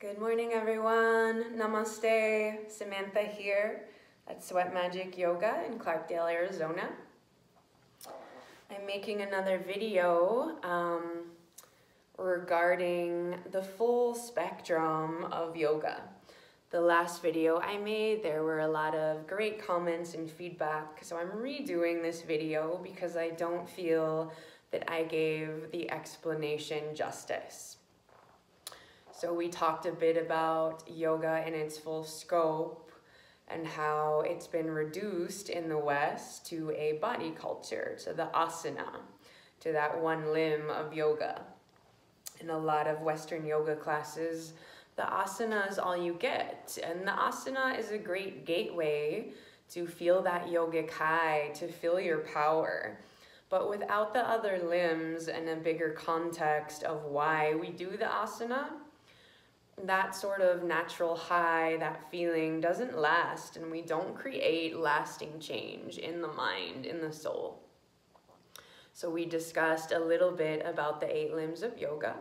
Good morning, everyone. Namaste. Samantha here at Sweat Magic Yoga in Clarkdale, Arizona. I'm making another video regarding the full spectrum of yoga. The last video I made, there were a lot of great comments and feedback, so I'm redoing this video because I don't feel that I gave the explanation justice. So we talked a bit about yoga in its full scope and how it's been reduced in the West to a body culture, to the asana, to that one limb of yoga. In a lot of Western yoga classes, the asana is all you get. And the asana is a great gateway to feel that yogic high, to feel your power. But without the other limbs and a bigger context of why we do the asana, that sort of natural high, that feeling doesn't last, and we don't create lasting change in the mind, in the soul. So we discussed a little bit about the 8 limbs of yoga.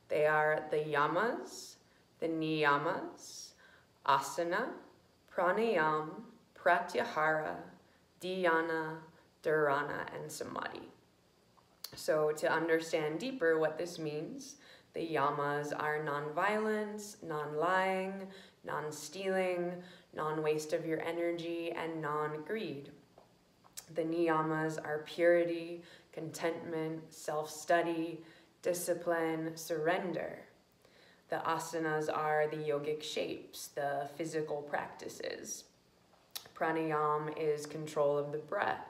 They are the yamas, the niyamas, asana, pranayam, pratyahara, dhyana, dharana, and samadhi. So to understand deeper what this means, the yamas are non-violence, non-lying, non-stealing, non-waste of your energy, and non-greed. The niyamas are purity, contentment, self-study, discipline, surrender. The asanas are the yogic shapes, the physical practices. Pranayam is control of the breath.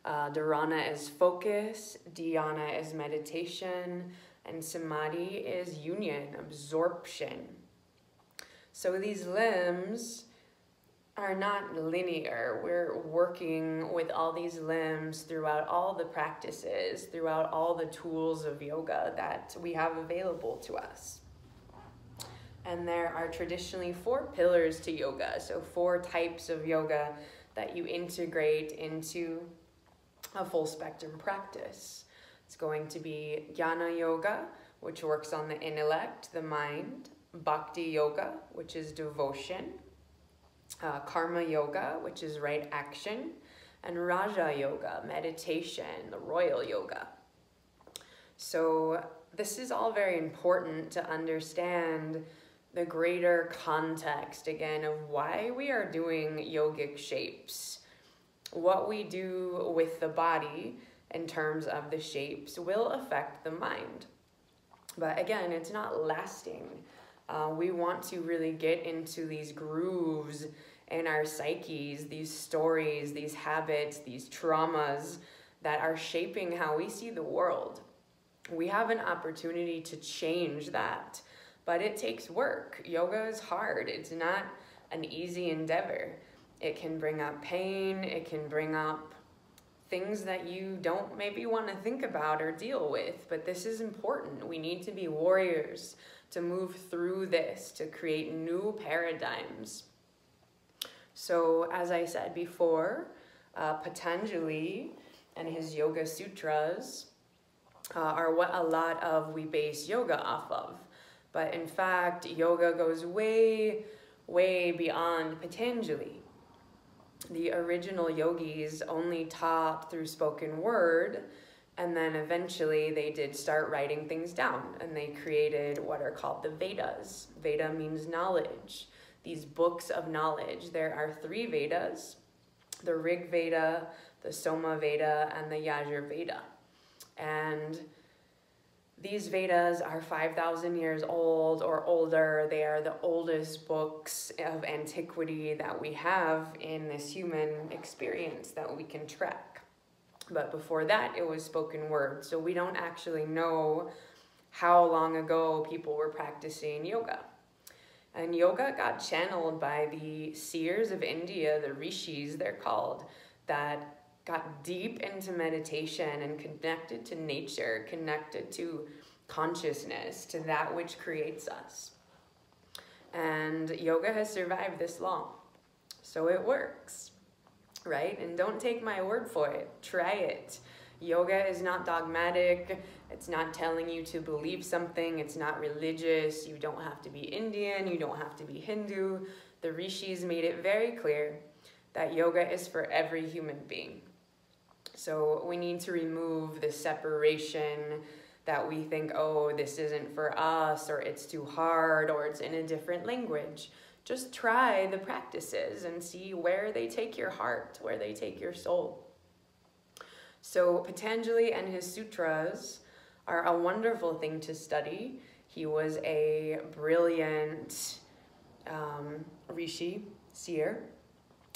Dharana is focus, dhyana is meditation, and samadhi is union, absorption. So these limbs are not linear. We're working with all these limbs throughout all the practices, throughout all the tools of yoga that we have available to us. And there are traditionally 4 pillars to yoga, so 4 types of yoga that you integrate into a full spectrum practice. It's going to be jnana yoga, which works on the intellect, the mind, bhakti yoga, which is devotion, karma yoga, which is right action, and raja yoga, meditation, the royal yoga. So this is all very important to understand the greater context, again, of why we are doing yogic shapes. What we do with the body in terms of the shapes will affect the mind. But again, it's not lasting. We want to really get into these grooves in our psyches, these stories, these habits, these traumas that are shaping how we see the world. We have an opportunity to change that, but it takes work. Yoga is hard. It's not an easy endeavor. It can bring up pain. It can bring up things that you don't maybe want to think about or deal with, but this is important. We need to be warriors to move through this, to create new paradigms. So as I said before, Patanjali and his Yoga Sutras are what a lot of we base yoga off of. But in fact, yoga goes way, way beyond Patanjali. The original yogis only taught through spoken word, and then eventually they did start writing things down, and they created what are called the Vedas. Veda means knowledge, these books of knowledge. There are 3 Vedas, the Rig Veda, the Soma Veda, and the Yajur Veda. And these Vedas are 5,000 years old or older. They are the oldest books of antiquity that we have in this human experience that we can track. But before that, it was spoken word. So we don't actually know how long ago people were practicing yoga. And yoga got channeled by the seers of India, the rishis they're called, that got deep into meditation and connected to nature, connected to consciousness, to that which creates us. And yoga has survived this long, so it works, right? And don't take my word for it. Try it. Yoga is not dogmatic. It's not telling you to believe something. It's not religious. You don't have to be Indian. You don't have to be Hindu. The rishis made it very clear that yoga is for every human being. So we need to remove the separation that we think, oh, this isn't for us, or it's too hard, or it's in a different language. Just try the practices and see where they take your heart, where they take your soul. So Patanjali and his sutras are a wonderful thing to study. He was a brilliant rishi, seer,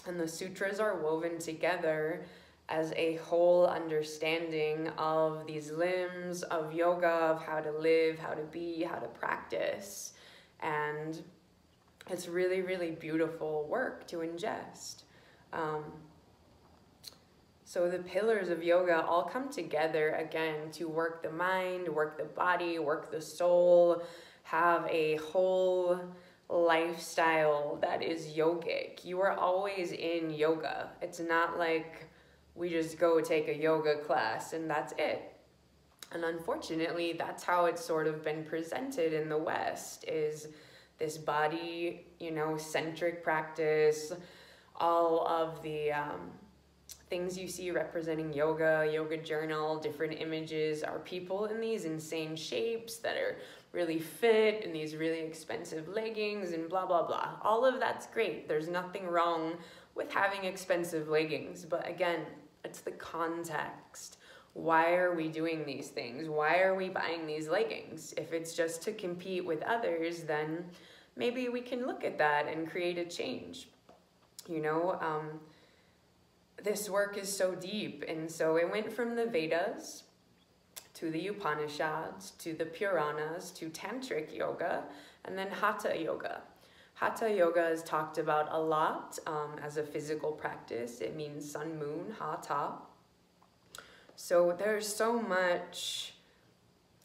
and the sutras are woven together as a whole understanding of these limbs of yoga, of how to live, how to be, how to practice. And it's really, really beautiful work to ingest. So the pillars of yoga all come together, again, to work the mind, work the body, work the soul, have a whole lifestyle that is yogic. You are always in yoga. It's not like we just go take a yoga class and that's it. And unfortunately, that's how it's sort of been presented in the West, is this body, centric practice. All of the things you see representing yoga, yoga journal, different images are people in these insane shapes that are really fit in these really expensive leggings and blah, blah, blah. All of that's great. There's nothing wrong with having expensive leggings. But again, it's the context. Why are we doing these things? Why are we buying these leggings? If it's just to compete with others, then maybe we can look at that and create a change. This work is so deep, and so it went from the Vedas to the Upanishads, to the Puranas, to Tantric yoga, and then Hatha yoga. Hatha yoga is talked about a lot as a physical practice. It means sun, moon, Hatha. So there's so much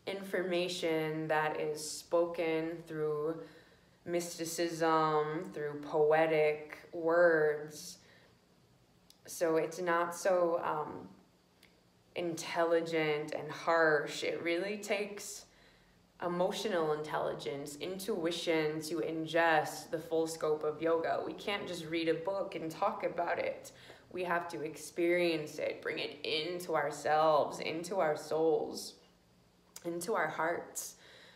information that is spoken through mysticism, through poetic words. So it's not so intelligent and harsh. It really takes emotional intelligence, intuition to ingest the full scope of yoga. We can't just read a book and talk about it. We have to experience it, bring it into ourselves, into our souls, into our hearts.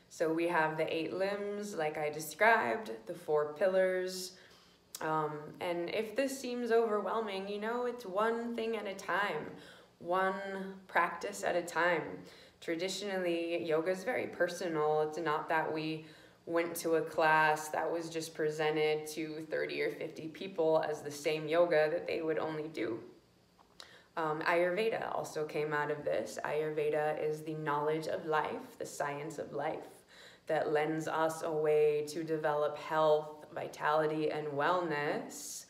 So we have the 8 limbs, like I described, the 4 pillars. And if this seems overwhelming, it's one thing at a time, one practice at a time. Traditionally, yoga is very personal. It's not that we went to a class that was just presented to 30 or 50 people as the same yoga that they would only do. Ayurveda also came out of this. Ayurveda is the knowledge of life, the science of life, that lends us a way to develop health, vitality, and wellness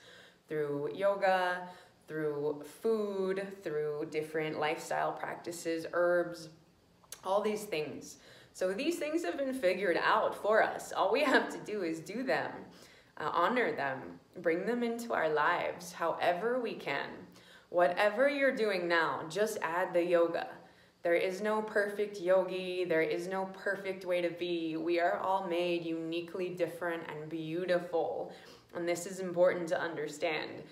through yoga, through food, through different lifestyle practices, herbs, all these things. So these things have been figured out for us. All we have to do is do them, honor them, bring them into our lives however we can. Whatever you're doing now, just add the yoga. There is no perfect yogi. There is no perfect way to be. We are all made uniquely different and beautiful. And this is important to understand.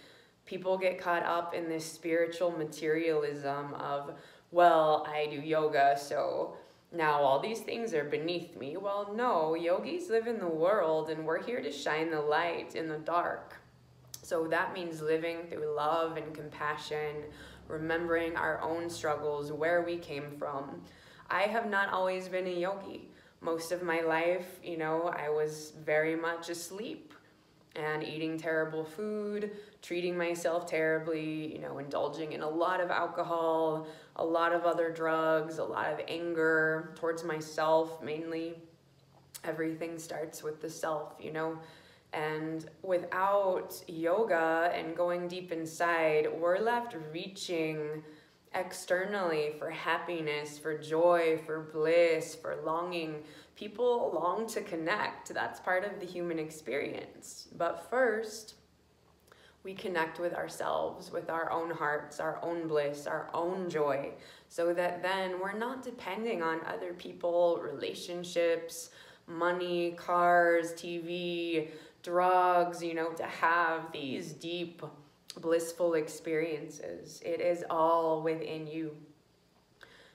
People get caught up in this spiritual materialism of, well, I do yoga, so now all these things are beneath me. Well, no, yogis live in the world, and we're here to shine the light in the dark. So that means living through love and compassion, remembering our own struggles, where we came from. I have not always been a yogi. Most of my life, I was very much asleep and eating terrible food, treating myself terribly, indulging in a lot of alcohol, a lot of other drugs, a lot of anger towards myself mainly. Everything starts with the self, And without yoga and going deep inside, we're left reaching externally for happiness, for joy, for bliss, for longing. People long to connect. That's part of the human experience. But first, we connect with ourselves, with our own hearts, our own bliss, our own joy, so that then we're not depending on other people, relationships, money, cars, TV, drugs, you know, to have these deep, blissful experiences. It is all within you.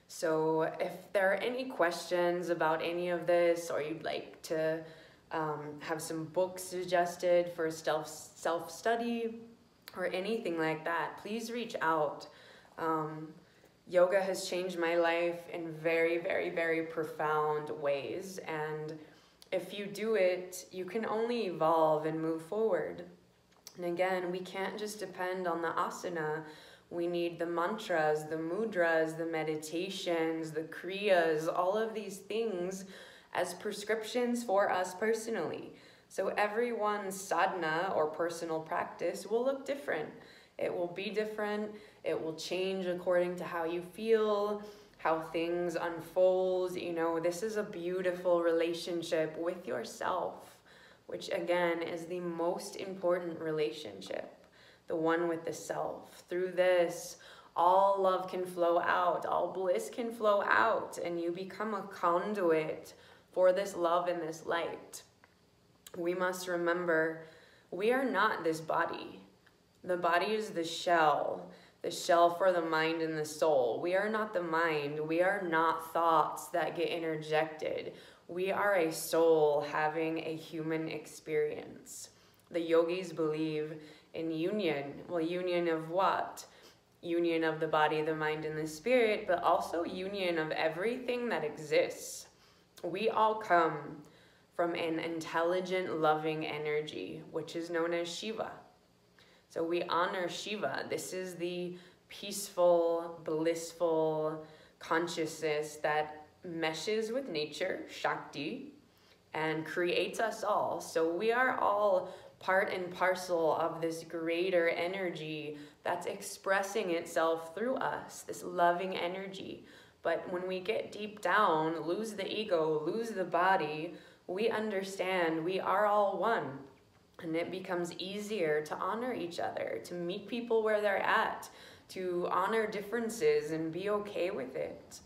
So if there are any questions about any of this, or you'd like to have some books suggested for self-study or anything like that, please reach out. Yoga has changed my life in very, very, very profound ways. And if you do it, you can only evolve and move forward. And again, we can't just depend on the asana. We need the mantras, the mudras, the meditations, the kriyas, all of these things as prescriptions for us personally. So everyone's sadhana or personal practice will look different. It will be different. It will change according to how you feel, how things unfold. You know, this is a beautiful relationship with yourself, which again is the most important relationship, the one with the self. Through this, all love can flow out, all bliss can flow out, and you become a conduit for this love and this light. We must remember, we are not this body. The body is the shell for the mind and the soul. We are not the mind. We are not thoughts that get interjected. We are a soul having a human experience. The yogis believe in union. Well, union of what? Union of the body, the mind, and the spirit, but also union of everything that exists. We all come from an intelligent, loving energy, which is known as Shiva. So we honor Shiva. This is the peaceful, blissful consciousness that meshes with nature, Shakti, and creates us all. So we are all part and parcel of this greater energy that's expressing itself through us, this loving energy. But when we get deep down, lose the ego, lose the body, we understand we are all one. And it becomes easier to honor each other, to meet people where they're at, to honor differences and be okay with it.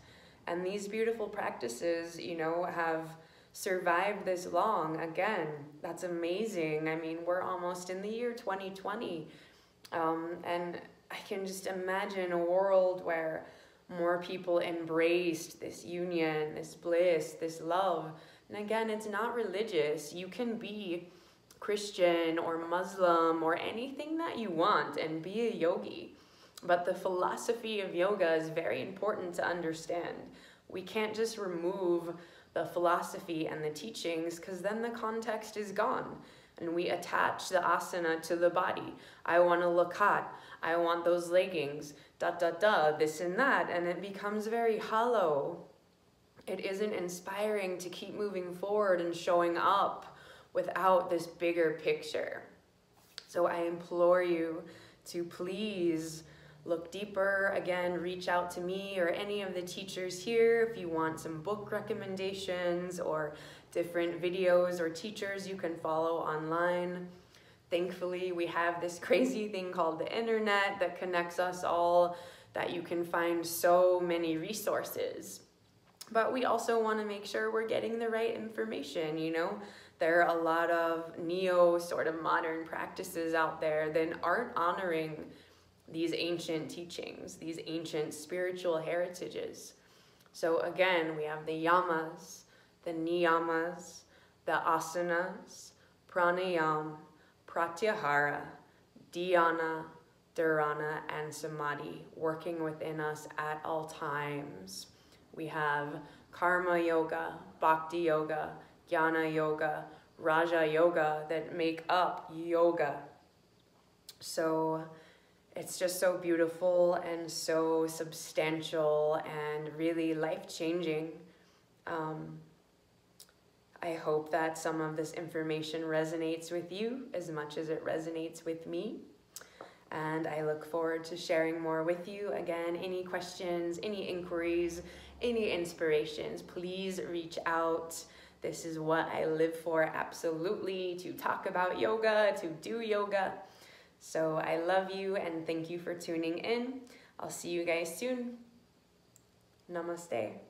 And these beautiful practices, you know, have survived this long. Again, that's amazing. I mean, we're almost in the year 2020. And I can just imagine a world where more people embraced this union, this bliss, this love. And again, it's not religious. You can be Christian or Muslim or anything that you want and be a yogi. But the philosophy of yoga is very important to understand. We can't just remove the philosophy and the teachings, because then the context is gone. And we attach the asana to the body. I want to look hot. I want those leggings, this and that. And it becomes very hollow. It isn't inspiring to keep moving forward and showing up without this bigger picture. So I implore you to please look deeper. Again, reach out to me or any of the teachers here if you want some book recommendations or different videos or teachers you can follow online. Thankfully, we have this crazy thing called the internet that connects us all, that you can find so many resources. But we also want to make sure we're getting the right information, you know? There are a lot of neo sort of modern practices out there that aren't honoring these ancient teachings, these ancient spiritual heritages. So again, we have the yamas, the niyamas, the asanas, pranayam, pratyahara, dhyana, dharana, and samadhi working within us at all times. We have karma yoga, bhakti yoga, jnana yoga, raja yoga that make up yoga. So it's just so beautiful and so substantial and really life-changing. I hope that some of this information resonates with you as much as it resonates with me. And I look forward to sharing more with you. Again, any questions, any inquiries, any inspirations, please reach out. This is what I live for, absolutely, to talk about yoga, to do yoga. So I love you and thank you for tuning in. I'll see you guys soon. Namaste.